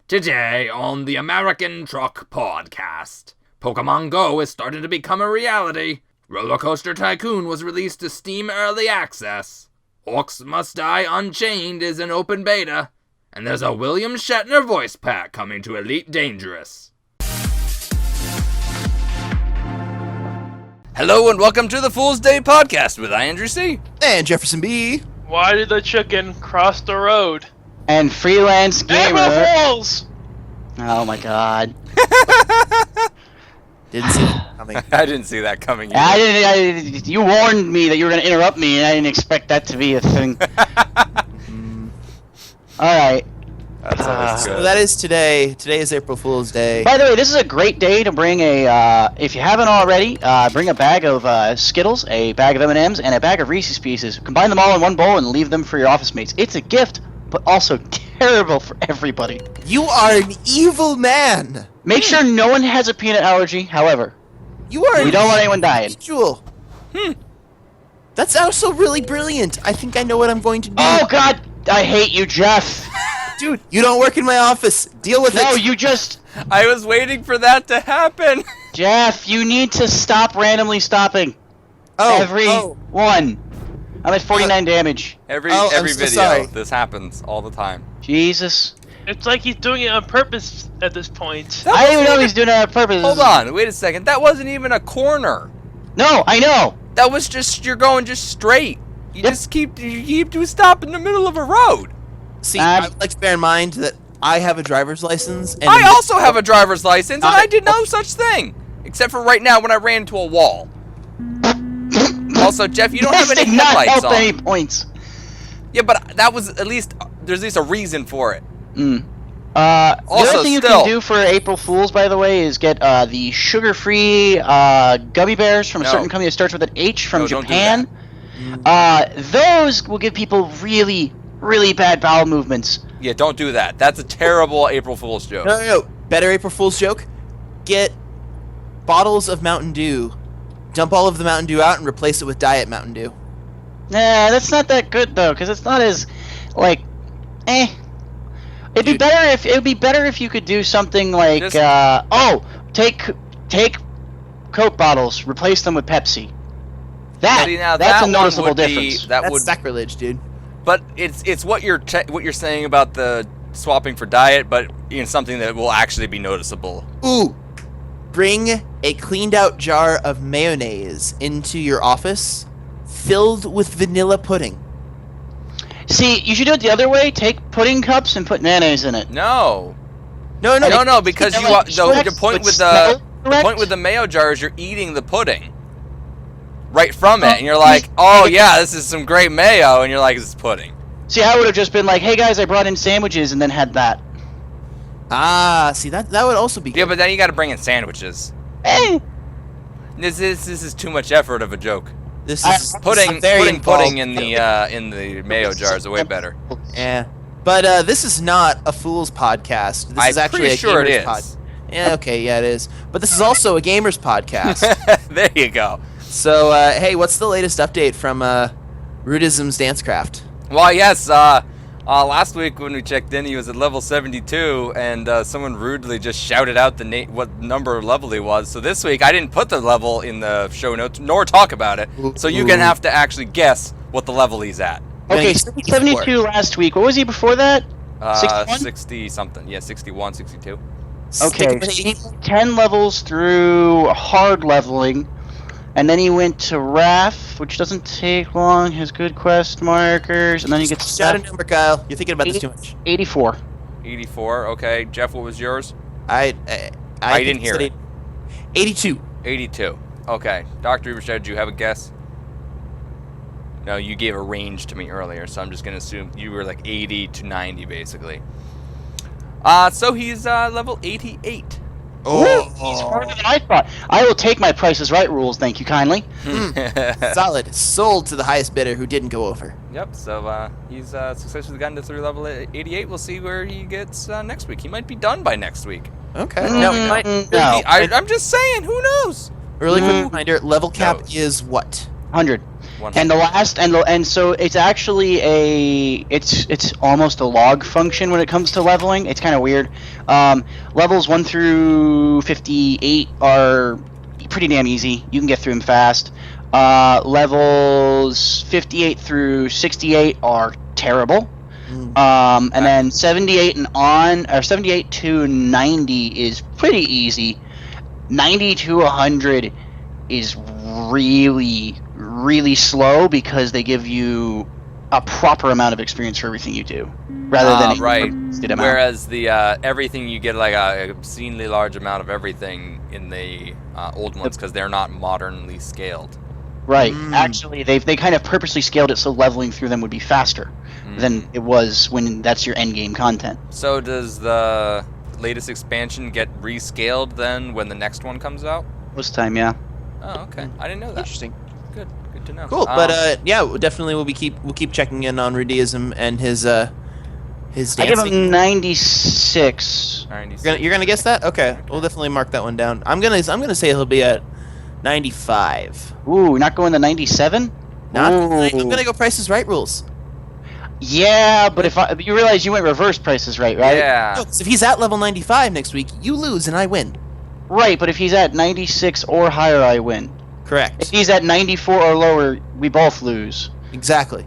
Today on the American Truck Podcast, Pokemon Go is starting to become a reality. RollerCoaster Tycoon was released to Steam Early Access. Orcs Must Die Unchained is in open beta. And there's a William Shatner voice pack coming to Elite Dangerous. Hello and welcome to the Fool's Day Podcast with Andrew C. And Jefferson B. Why did the chicken cross the road? And freelance gamer. April Fools! Oh my god. Didn't see that coming. I didn't see that coming either. You warned me that you were going to interrupt me, and I didn't expect that to be a thing. Alright. That's always good. So that is today. Today is April Fool's Day. By the way, this is a great day to bring if you haven't already, bring a bag of Skittles, a bag of M&Ms, and a bag of Reese's Pieces. Combine them all in one bowl and leave them for your office mates. It's a gift, but also terrible for everybody. You are an evil man. Make sure no one has a peanut allergy, however. You are. We don't want anyone dying. Individual. That's also really brilliant. I think I know what I'm going to do. Oh god, I hate you, Jeff. Dude, you don't work in my office. Deal with it. No, you just... I was waiting for that to happen. Jeff, you need to stop randomly stopping. Everyone. I'm at 49 damage. Every I'm so video, sorry. this happens all the time. Jesus. It's like he's doing it on purpose at this point. I don't even know if he's doing it on purpose. Hold on, wait a second. That wasn't even a corner. No, I know. That was just, you're going just straight. You Yep. just keep to stop in the middle of a road. See, I would like to bear in mind that I have a driver's license. And I also have a driver's license, and I did no such thing. Except for right now when I ran into a wall. Also, Jeff, you don't have any This did not headlights help on. any points. Yeah, but that was there's at least a reason for it. The Also, other thing you still- can do for April Fools, by the way, is get the sugar-free gummy bears from a No. certain company that starts with an H from No, don't do Japan. Those will give people really, really bad bowel movements. Yeah, don't do that. That's a terrible April Fool's joke. No. Better April Fool's joke. Get bottles of Mountain Dew. Dump all of the Mountain Dew out and replace it with Diet Mountain Dew. Nah, that's not that good though, because it's not as like, It'd be better if you could do something like take Coke bottles, replace them with Pepsi. See, now That's that a one noticeable would be- difference. That's sacrilege, dude. But it's what you're saying about the swapping for diet, but in something that will actually be noticeable. Ooh. Bring a cleaned out jar of mayonnaise into your office filled with vanilla pudding. See, you should do it the other way. Take pudding cups and put mayonnaise in it. No, No, because It's you like the point with the mayo jar is you're eating the pudding right from it, and you're like, oh yeah, this is some great mayo, and you're like, this is pudding. See, I would have just been like, hey guys, I brought in sandwiches, and then had that. See, that would also be good. Yeah, but then you got to bring in sandwiches. This is too much effort of a joke. This is Putting very pudding involved. in the mayo jars are way better. Yeah, but this is not a fool's podcast. This I'm is actually pretty a sure it gamer's is. Yeah, okay, yeah, it is. But this is also a gamer's podcast. There you go. So, hey, what's the latest update from Rudism's Dancecraft? Well, yes. Last week when we checked in, he was at level 72, and someone rudely just shouted out what number level he was. So this week, I didn't put the level in the show notes, nor talk about it. So you're going to have to actually guess what the level he's at. Okay, 72 last week. What was he before that? 61? 60-something. Yeah, 61, 62. Okay, so he 10 levels through hard leveling, and then he went to Wrath, which doesn't take long, has good quest markers, and then he gets Shout a number, Kyle. You're thinking about this too much. 84. 84, okay. Jeff, what was yours? I didn't hear it. 82. 82. Okay. Dr. Ubershad, did you have a guess? No, you gave a range to me earlier, so I'm just going to assume you were like 80 to 90, basically. So he's level 88. Oh, he's harder than I thought. I will take my Price is Right rules, thank you kindly. Solid. Sold to the highest bidder who didn't go over. Yep, so he's successfully gotten to through level 88. We'll see where he gets next week. He might be done by next week. Okay. No, No, no. I'm just saying, who knows? Really quick reminder, level cap is what? 100. 100. And the last and so it's actually it's almost a log function when it comes to leveling. It's kind of weird. Levels 1 through 58 are pretty damn easy. You can get through them fast. Levels 58 through 68 are terrible. And then 78 and on, or 78 to 90 is pretty easy. 90 to 100 is really slow because they give you a proper amount of experience for everything you do, rather than right. amount. Whereas the everything, you get like a obscenely large amount of everything in the old ones because they're not modernly scaled. Right. Actually, they kind of purposely scaled it so leveling through them would be faster than it was when that's your end game content. So does the latest expansion get rescaled then when the next one comes out? Most time, yeah. Oh, okay. I didn't know that. Interesting. Good to know. Cool, but yeah, definitely we'll keep checking in on Rudeism and his dancing. I give him 96. You're gonna guess that? Okay, we'll definitely mark that one down. I'm gonna say he'll be at 95. Ooh, not going to 97? I'm gonna go Price is Right rules. Yeah, but if you realize you went reverse Prices Right? Yeah. No, 'cause if he's at level 95 next week, you lose and I win. Right, but if he's at 96 or higher, I win. Correct. If he's at 94 or lower, we both lose. Exactly.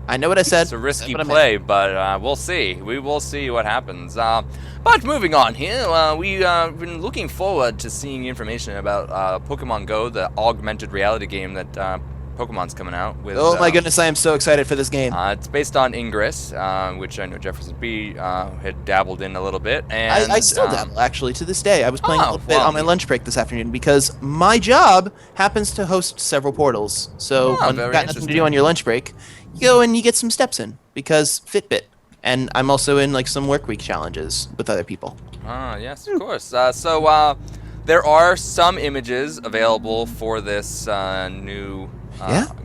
I know what I said. It's a risky That's what I play, but we'll see. We will see what happens. But moving on here, we've been looking forward to seeing information about Pokemon Go, the augmented reality game that Pokemon's coming out with. Oh my goodness, I am so excited for this game. It's based on Ingress, which I know Jefferson B had dabbled in a little bit. And I still dabble, actually, to this day. I was playing a little bit well, on my lunch break this afternoon because my job happens to host several portals. So when you've got nothing to do on your lunch break, you go and you get some steps in because Fitbit. And I'm also in like some work week challenges with other people. Yes, of course. So there are some images available for this new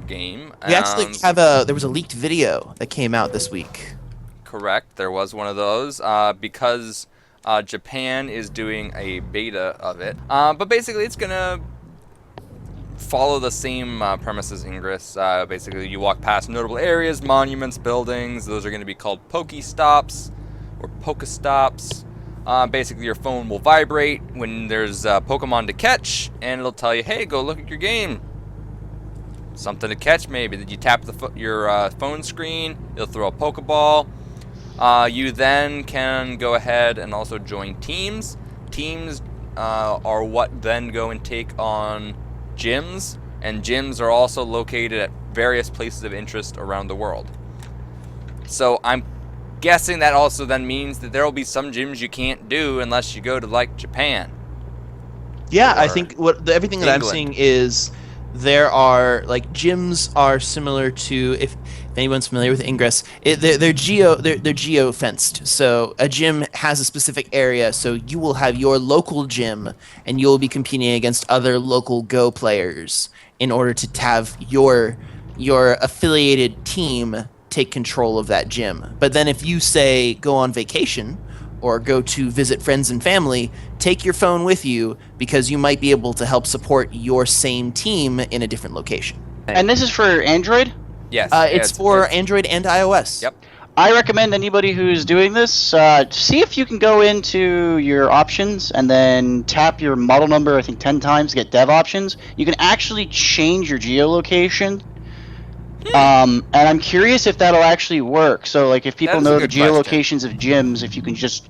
game. We actually have there was a leaked video that came out this week. Correct. There was one of those because Japan is doing a beta of it. But basically, it's gonna follow the same premise as Ingress. Basically, you walk past notable areas, monuments, buildings. Those are going to be called Pokestops or Pokestops. Basically, your phone will vibrate when there's Pokemon to catch, and it'll tell you, "Hey, go look at your game. Something to catch, maybe." Then you tap your phone screen. It'll throw a Pokeball. You then can go ahead and also join teams. Teams are what then go and take on gyms, and gyms are also located at various places of interest around the world. So I'm guessing that also then means that there will be some gyms you can't do unless you go to like Japan. Yeah, I think everything that I'm seeing is there are like gyms are similar to if anyone's familiar with Ingress, they're geo fenced. So a gym has a specific area, so you will have your local gym, and you'll be competing against other local Go players in order to have your affiliated team take control of that gym. But then if you say go on vacation or go to visit friends and family, take your phone with you because you might be able to help support your same team in a different location. And this is for Android? Yes. It's for Android and iOS. Yep. I recommend anybody who's doing this, see if you can go into your options and then tap your model number, I think 10 times to get dev options. You can actually change your geolocation. And I'm curious if that'll actually work. So, like, if people know the geolocations of gyms, if you can just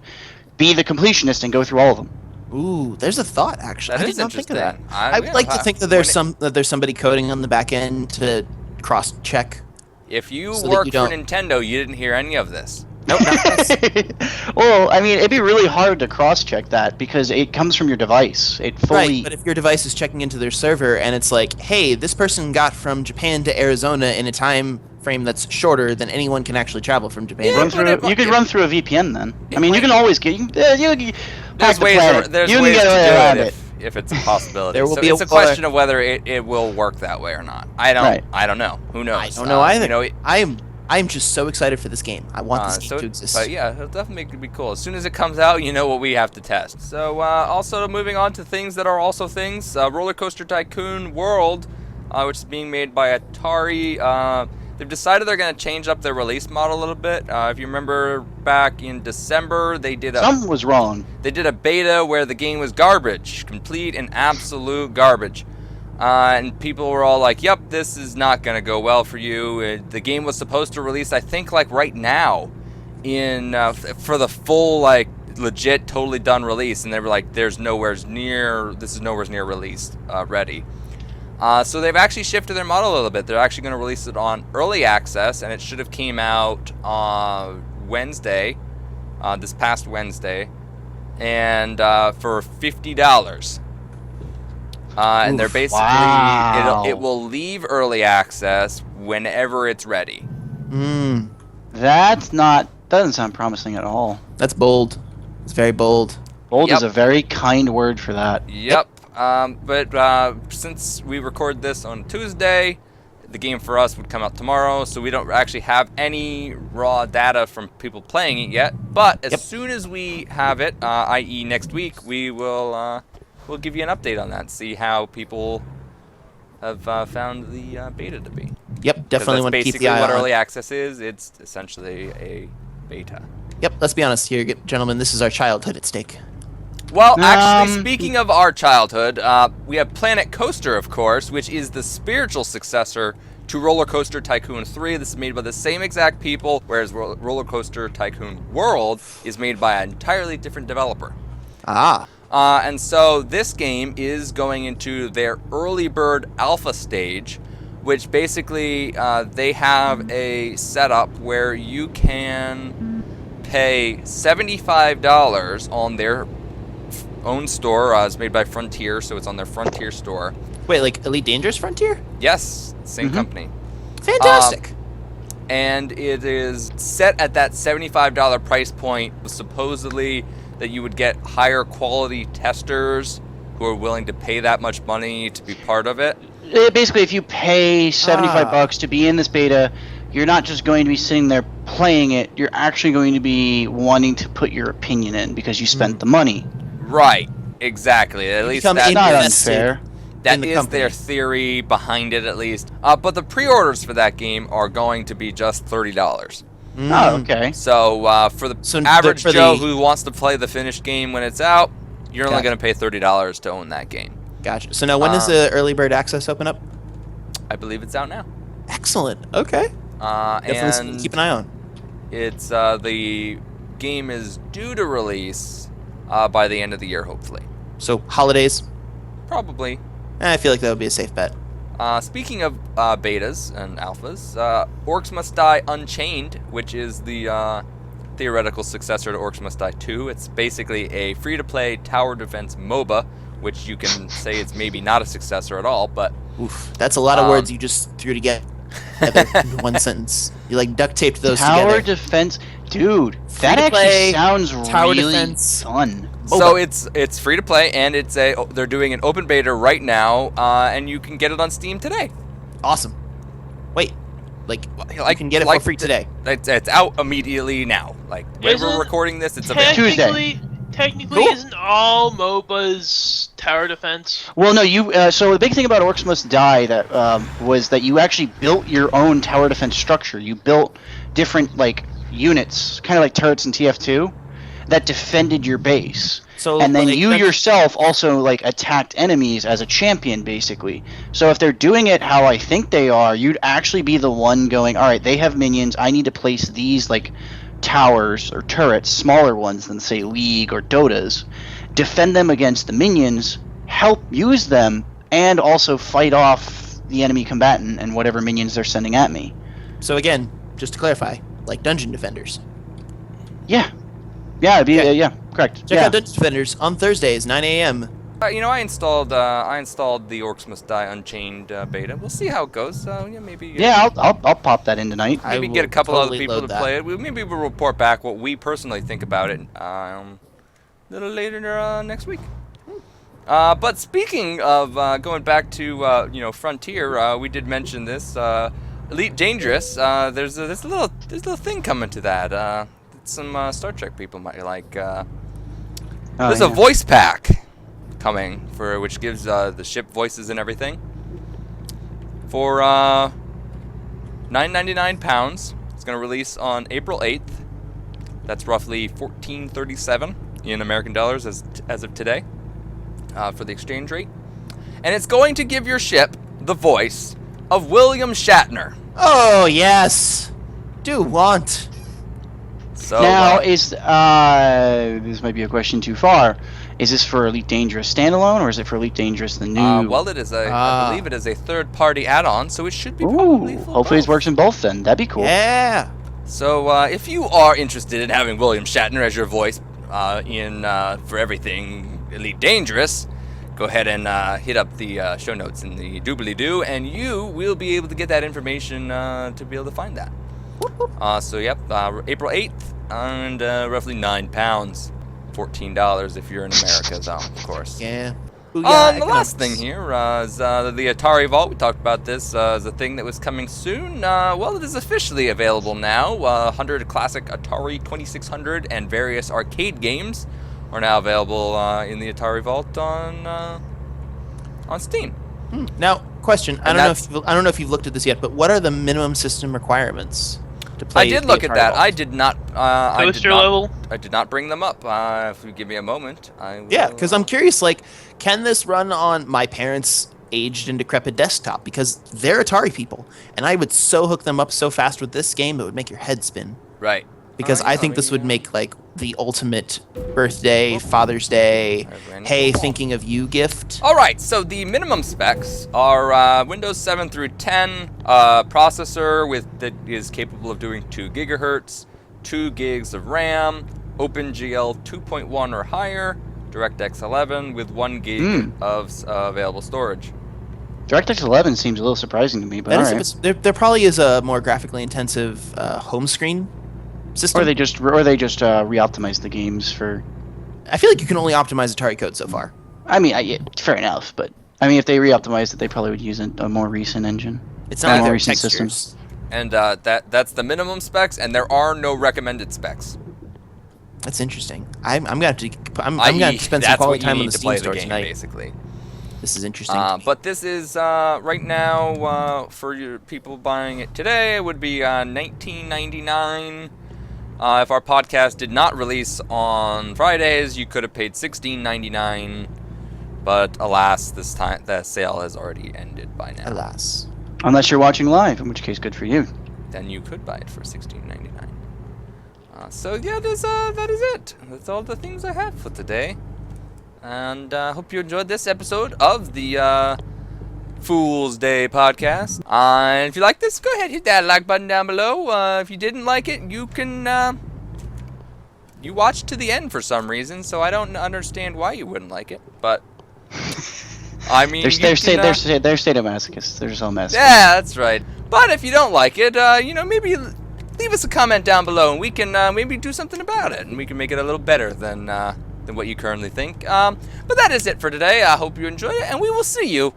be the completionist and go through all of them. Ooh, there's a thought actually. That I is did not think of that. interesting. I would like to think that there's somebody coding on the back end to cross check. If you So that work you for don't- Nintendo, you didn't hear any of this. Nope. Well, I mean, it'd be really hard to cross-check that because it comes from your device. It fully. Right, but if your device is checking into their server and it's like, hey, this person got from Japan to Arizona in a time frame that's shorter than anyone can actually travel from Japan. Yeah, Run through. You could run through a VPN then. I mean, you can always get. There's ways to do it if it's a possibility. There will So be it's a question of whether it will work that way or not. I don't know. Who knows? I don't know either. You know, I am just so excited for this game. I want this game to exist. But yeah, it'll definitely be cool. As soon as it comes out, you know what we have to test. So also moving on to things that are also things, RollerCoaster Tycoon World which is being made by Atari. They've decided they're going to change up their release model a little bit. If you remember back in December, something was wrong. They did a beta where the game was garbage, complete and absolute garbage. And people were all like, yep, this is not going to go well for you. The game was supposed to release, I think, like right now for the full, like, legit, totally done release. And they were like, this is nowhere near released, ready. So they've actually shifted their model a little bit. They're actually going to release it on early access, and it should have came out Wednesday, this past Wednesday, and for $50. And they're basically, it will leave early access whenever it's ready. Doesn't sound promising at all. That's bold. It's very bold. Bold is a very kind word for that. Yep. But since we record this on Tuesday, the game for us would come out tomorrow, so we don't actually have any raw data from people playing it yet. But as soon as we have it, i.e. next week, we'll give you an update on that, see how people have found the beta to be. Yep, definitely want to keep the eye on. Basically what early access is. It's essentially a beta. Yep, let's be honest here, gentlemen. This is our childhood at stake. Well, actually, speaking of our childhood, we have Planet Coaster, of course, which is the spiritual successor to RollerCoaster Tycoon 3. This is made by the same exact people, whereas RollerCoaster Tycoon World is made by an entirely different developer. And so this game is going into their early bird alpha stage, which basically they have a setup where you can pay $75 on their own store. It's made by Frontier, so it's on their Frontier store. Wait, like Elite Dangerous Frontier? Yes, same company. Fantastic. And it is set at that $75 price point, supposedly that you would get higher quality testers who are willing to pay that much money to be part of it. Basically, if you pay $75 to be in this beta, you're not just going to be sitting there playing it, you're actually going to be wanting to put your opinion in because you spent the money. Right, exactly. At least that's not unfair. That is their theory behind it, at least. But the pre-orders for that game are going to be just $30. Oh, okay. So for the average Joe who wants to play the finished game when it's out, you're only going to pay $30 to own that game. Gotcha. So now when does the early bird access open up? I believe it's out now. Excellent. Okay. Definitely and keep an eye on. It's the game is due to release by the end of the year, hopefully. So holidays? Probably. I feel like that would be a safe bet. Speaking of betas and alphas, Orcs Must Die Unchained, which is the theoretical successor to Orcs Must Die 2. It's basically a free-to-play tower defense MOBA, which you can say it's maybe not a successor at all, but... Oof, that's a lot of words you just threw together in one sentence. You like duct taped those together. Tower defense? Dude, that actually sounds really fun. So it's free to play, and they're doing an open beta right now, and you can get it on Steam today. Awesome. Wait, like you can get it for free today. It's out immediately now. Like when we're recording this, it's available. Tuesday. Technically, isn't all MOBAs tower defense? Well, no. So the big thing about Orcs Must Die was that you actually built your own tower defense structure. You built different units, kind of like turrets in TF2, that defended your base. So, and then you yourself also attacked enemies as a champion, basically. So if they're doing it how I think they are, you'd actually be the one going, all right, they have minions. I need to place these towers or turrets, smaller ones than say League or Dota's, defend them against the minions, help use them, and also fight off the enemy combatant and whatever minions they're sending at me. So again, just to clarify, like Dungeon Defenders. Yeah. Yeah, it'd be, yeah, correct. Check out Dungeon Defenders on Thursdays, 9 a.m. I installed the Orcs Must Die Unchained beta. We'll see how it goes. Maybe. Yeah, I'll pop that in tonight. Maybe get a couple other people to play it. Maybe we'll report back what we personally think about it a little later next week. But speaking of going back to Frontier, we did mention this Elite Dangerous. There's this little thing coming to that. Some Star Trek people might like. There's a voice pack coming which gives the ship voices and everything. for £9.99. It's going to release on April 8th. That's roughly $14.37 in American dollars as of today for the exchange rate. And it's going to give your ship the voice of William Shatner. Oh, yes. Do want. So Now, is this might be a question too far. Is this for Elite Dangerous standalone, or is it for Elite Dangerous the new? well, it is I believe it is a third-party add-on, so it should be probably full hopefully both. it works in both then. That'd be cool. Yeah. So if you are interested in having William Shatner as your voice for everything Elite Dangerous, go ahead and hit up the show notes in the doobly-doo, and you will be able to get that information to be able to find that. So yep, April 8th, and roughly £9, $14 if you're in America, though, of course. Yeah. Ooh, The economics. last thing here is the Atari Vault. We talked about this as a thing that was coming soon. Well, it is officially available now. 100 classic Atari 2600 and various arcade games are now available in the Atari Vault on Steam. Now, question. I And don't know if you've looked at this yet, but what are the minimum system requirements to play? I did the look at Atari that. Vault? I did not. Toaster level? I did not bring them up. If you give me a moment, I will. Yeah, because I'm curious. Like, can this run on my parents' aged and decrepit desktop? Because they're Atari people, and I would so hook them up so fast with this game it would make your head spin. Right. Because I think this would make like the ultimate birthday, Father's Day, hey, thinking of you gift. All right, so the minimum specs are Windows 7 through 10 processor that is capable of doing 2 gigahertz, 2 gigs of RAM, OpenGL 2.1 or higher, DirectX 11 with 1 gig of available storage. DirectX 11 seems a little surprising to me, but That all is, right. there probably is a more graphically intensive home screen system. Or they just re-optimize the games for. I feel like you can only optimize Atari code so far. I mean, yeah, fair enough, but I mean, if they re-optimized it, they probably would use a more recent engine. It's not like more their recent textures. systems. And that's the minimum specs, and there are no recommended specs. That's interesting. I'm gonna have to. I'm gonna have to spend some That's quality what time you on need the to play Steam the store game, tonight. basically. This is interesting. to me. But this is right now for your people buying it today. It would be $19.99. If our podcast did not release on Fridays, you could have paid $16.99. But alas, this time the sale has already ended by now. Alas. Unless you're watching live, in which case, good for you. Then you could buy it for $16.99. So yeah, that is it. That's all the things I have for today. And hope you enjoyed this episode of the Fool's Day podcast. And if you like this, go ahead, hit that like button down below. If you didn't like it, you can you watched to the end for some reason, so I don't understand why you wouldn't like it. But I mean, They're sadomasochists. They're just all masochists. yeah, that's right. But if you don't like it, maybe leave us a comment down below, and we can maybe do something about it, and we can make it a little better than what you currently think. But that is it for today. I hope you enjoyed it, and we will see you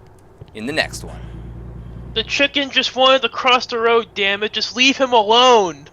in the next one. The chicken just wanted to cross the road, damn it. Just leave him alone.